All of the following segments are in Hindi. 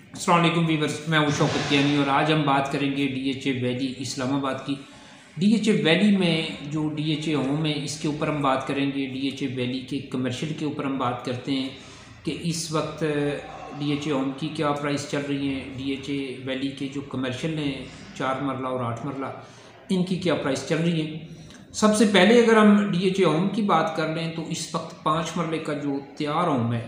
अस्सलाम वालेकुम वीवर्स, मैं हूं शौकत कियानी और आज हम बात करेंगे डीएचए वैली इस्लामाबाद की। डीएचए वैली में जो डीएचए होम है इसके ऊपर हम बात करेंगे। डीएचए वैली के कमर्शियल के ऊपर हम बात करते हैं कि इस वक्त डीएचए होम की क्या प्राइस चल रही है। डीएचए वैली के जो कमर्शियल हैं 4 मरला और 8 मरला, इनकी क्या प्राइस चल रही है। सबसे पहले अगर हम डीएचए होम की बात कर लें तो इस वक्त 5 मरले का जो तैयार होम है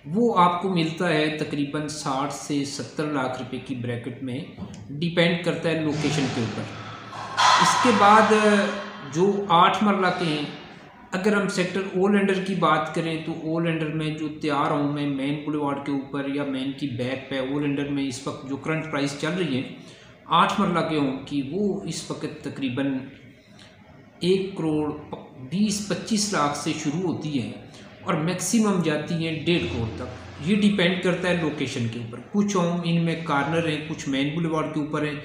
वो आपको मिलता है तकरीबन 60 से 70 लाख रुपए की ब्रैकेट में, डिपेंड करता है लोकेशन के ऊपर। इसके बाद जो 8 मरला के हैं, अगर हम सेक्टर ओलेंडर की बात करें तो ओलेंडर में जो तैयार होम है मेन बुलेवार्ड के ऊपर या मेन की बैक पे ओलेंडर में इस वक्त जो करंट प्राइस चल रही है 8 मरला के होम की, वो इस वक्त तकरीबन 1 करोड़ 20-25 लाख से शुरू होती है और मैक्सिमम जाती हैं 1.5 करोड़ तक। ये डिपेंड करता है लोकेशन के ऊपर। कुछ होम इनमें कॉर्नर हैं, कुछ मेन बुलेवार्ड के ऊपर हैं,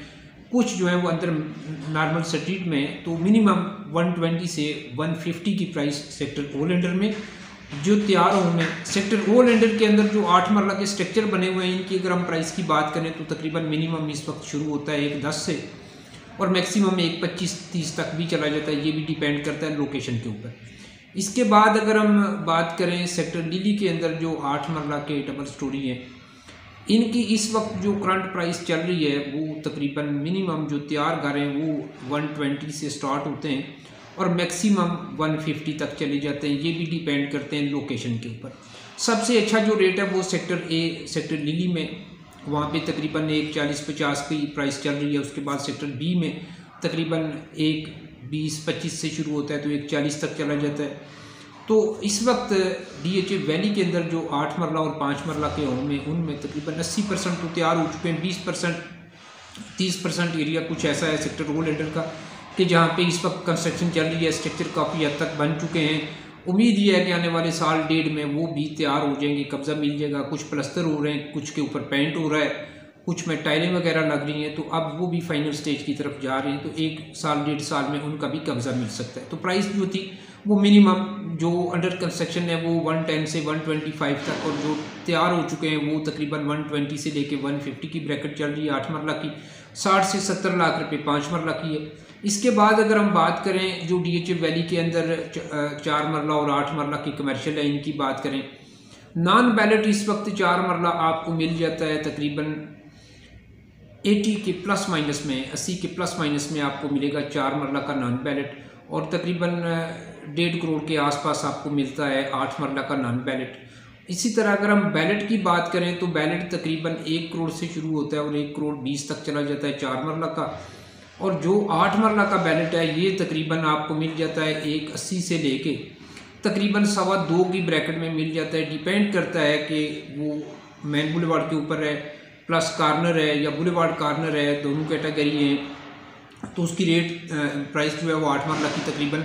कुछ जो है वो अंदर नॉर्मल स्ट्रीट में। तो मिनिमम 120 से 150 की प्राइस सेक्टर ओलेंडर में जो तैयार होम है। सेक्टर ओलेंडर के अंदर जो 8 मरला के स्ट्रक्चर बने हुए हैं, इनकी अगर हम प्राइस की बात करें तो तकरीबन मिनिमम इस वक्त शुरू होता है 1.10 से और मैक्सिमम 1.25-30 तक भी चला जाता है। ये भी डिपेंड करता है लोकेशन के ऊपर। इसके बाद अगर हम बात करें सेक्टर लिली के अंदर जो 8 मरला के डबल स्टोरी हैं, इनकी इस वक्त जो करंट प्राइस चल रही है वो तकरीबन मिनिमम जो तैयार घर हैं वो 120 से स्टार्ट होते हैं और मैक्सिमम 150 तक चले जाते हैं। ये भी डिपेंड करते हैं लोकेशन के ऊपर। सबसे अच्छा जो रेट है वो सेक्टर ए सेक्टर लिली में, वहाँ पे तकरीबन 140-50 की प्राइस चल रही है। उसके बाद सेक्टर बी में तकरीबन 120-25 से शुरू होता है तो 140 तक चला जाता है। तो इस वक्त डीएचए वैली के अंदर जो 8 मरला और 5 मरला के होम में, उनमें तकरीबन 80% तो तैयार हो चुके हैं। 20% 30% एरिया कुछ ऐसा है सेक्टर ओलेंडर का कि जहाँ पे इस वक्त कंस्ट्रक्शन चल रही है, स्ट्रक्चर काफ़ी हद तक बन चुके हैं। उम्मीद ये है कि आने वाले साल 1.5 में वो भी तैयार हो जाएंगे, कब्जा मिल जाएगा। कुछ प्लस्तर हो रहे हैं, कुछ के ऊपर पेंट हो रहा है, कुछ में टाइलें वगैरह लग रही हैं, तो अब वो भी फाइनल स्टेज की तरफ जा रहे हैं। तो 1 साल 1.5 साल में उनका भी कब्जा मिल सकता है। तो प्राइस जो थी वो मिनिमम जो अंडर कंस्ट्रक्शन है वो 110 से 125 तक, और जो तैयार हो चुके हैं वो तकरीबन 120 से लेके 150 की ब्रैकेट चल रही है। 8 मरला की 60 से 70 लाख रुपए 5 मरला की है। इसके बाद अगर हम बात करें जो डीएचए वैली के अंदर 4 मरला और 8 मरला की कमर्शियल है, इनकी बात करें, नॉन बैलेट इस वक्त 4 मरला आपको मिल जाता है तकरीबन 80 के प्लस माइनस में, 80 के प्लस माइनस में आपको मिलेगा 4 मरला का नॉन बैलेट, और तकरीबन 1.5 करोड़ के आसपास आपको मिलता है 8 मरला का नॉन बैलेट। इसी तरह अगर हम बैलेट की बात करें तो बैलेट तकरीबन 1 करोड़ से शुरू होता है और 1 करोड़ 20 तक चला जाता है 4 मरला का। और जो 8 मरला का बैलेट है ये तकरीबन आपको मिल जाता है 180 से लेके तकरीबन 2.25 की ब्रैकेट में मिल जाता है। डिपेंड करता है कि वो मेन बुलेवार्ड के ऊपर है, प्लस कॉर्नर है या बुलेवार्ड कॉर्नर है, दोनों कैटेगरी हैं। तो उसकी रेट प्राइस जो है वो 8 मरला की तकरीबन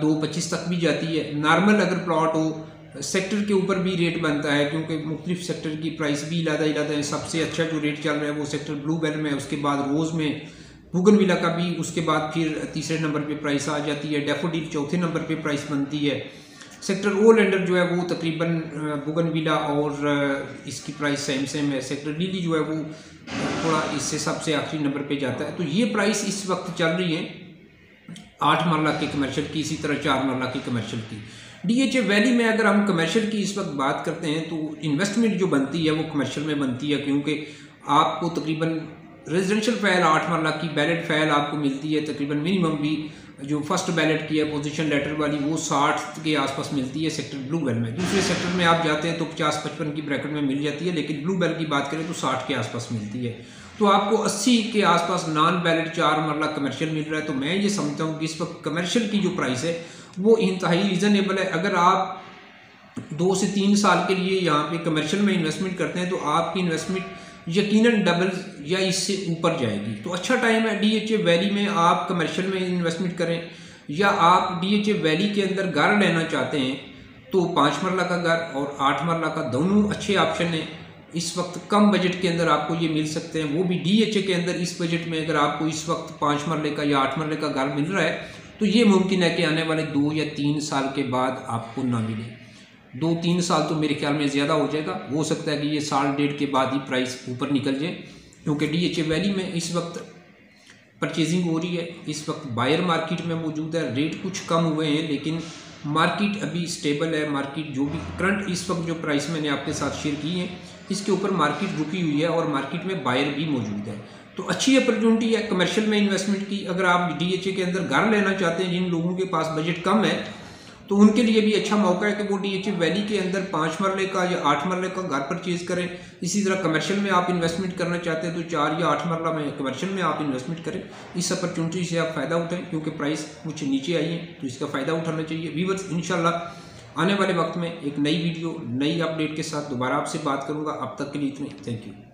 2.25 तक भी जाती है। नॉर्मल अगर प्लॉट हो सेक्टर के ऊपर भी रेट बनता है, क्योंकि मुख्तलिफ सेक्टर की प्राइस भी इलादा है। सबसे अच्छा जो रेट चल रहा है वो सेक्टर ब्लूबेल में, उसके बाद रोज़ में, बुगनविला का भी, उसके बाद फिर तीसरे नंबर पे प्राइस आ जाती है। डैफोडिल चौथे नंबर पे प्राइस बनती है। सेक्टर ओलेंडर जो है वो तकरीबन बुगनविला और इसकी प्राइस सेम है। सेक्टर लिली जो है वो थोड़ा इससे सबसे आखिरी नंबर पे जाता है। तो ये प्राइस इस वक्त चल रही है 8 मरला के कमर्शियल की, इसी तरह 4 मरला की कमर्शियल की। डीएचए वैली में अगर हम कमर्शियल की इस वक्त बात करते हैं तो इन्वेस्टमेंट जो बनती है वो कमर्शियल में बनती है, क्योंकि आपको तकरीबन रेजिडेंशियल फाइल 8 मरला की बैलेट फाइल आपको मिलती है तकरीबन मिनिमम भी जो फर्स्ट बैलेट की है पोजीशन लेटर वाली वो 60 के आसपास मिलती है सेक्टर ब्लू बेल में। दूसरे सेक्टर में आप जाते हैं तो 50-55 की ब्रैकेट में मिल जाती है, लेकिन ब्लू बेल की बात करें तो 60 के आसपास मिलती है। तो आपको 80 के आसपास नॉन बैलेट 4 मरला कमर्शियल मिल रहा है। तो मैं ये समझता हूँ कि इस वक्त कमर्शियल की जो प्राइस है वो इंतहाई रीज़नेबल है। अगर आप 2 से 3 साल के लिए यहाँ पे कमर्शियल में इन्वेस्टमेंट करते हैं तो आपकी इन्वेस्टमेंट यकीनन डबल या इससे ऊपर जाएगी। तो अच्छा टाइम है डीएचए वैली में आप कमर्शियल में इन्वेस्टमेंट करें, या आप डीएचए वैली के अंदर घर लेना चाहते हैं तो 5 मरला का घर और 8 मरला का दोनों अच्छे ऑप्शन हैं। इस वक्त कम बजट के अंदर आपको ये मिल सकते हैं, वो भी डीएचए के अंदर। इस बजट में अगर आपको इस वक्त 5 मरले का या 8 मरले का घर मिल रहा है तो ये मुमकिन है कि आने वाले 2 या 3 साल के बाद आपको ना मिले। 2-3 साल तो मेरे ख्याल में ज़्यादा हो जाएगा। हो सकता है कि ये साल डेढ़ के बाद ही प्राइस ऊपर निकल जाए, क्योंकि DHA वैली में इस वक्त परचेजिंग हो रही है। इस वक्त बायर मार्केट में मौजूद है। रेट कुछ कम हुए हैं लेकिन मार्केट अभी स्टेबल है। मार्केट जो भी करंट इस वक्त जो प्राइस मैंने आपके साथ शेयर की है, इसके ऊपर मार्केट रुकी हुई है और मार्केट में बायर भी मौजूद है। तो अच्छी अपॉर्चुनिटी है कमर्शियल में इन्वेस्टमेंट की। अगर आप DHA के अंदर घर लेना चाहते हैं, जिन लोगों के पास बजट कम है, तो उनके लिए भी अच्छा मौका है कि वो DHA वैली के अंदर 5 मरले का या 8 मरले का घर परचेज करें। इसी तरह कमर्शियल में आप इन्वेस्टमेंट करना चाहते हैं तो 4 या 8 मरला में कमर्शियल में आप इन्वेस्टमेंट करें। इस अपॉर्चुनिटी से आप फ़ायदा उठाएं, क्योंकि प्राइस कुछ नीचे आई है तो इसका फ़ायदा उठाना चाहिए। व्यूअर्स, इंशाल्लाह आने वाले वक्त में एक नई वीडियो, नई अपडेट के साथ दोबारा आपसे बात करूँगा। अब तक के लिए इतना ही। Thank you.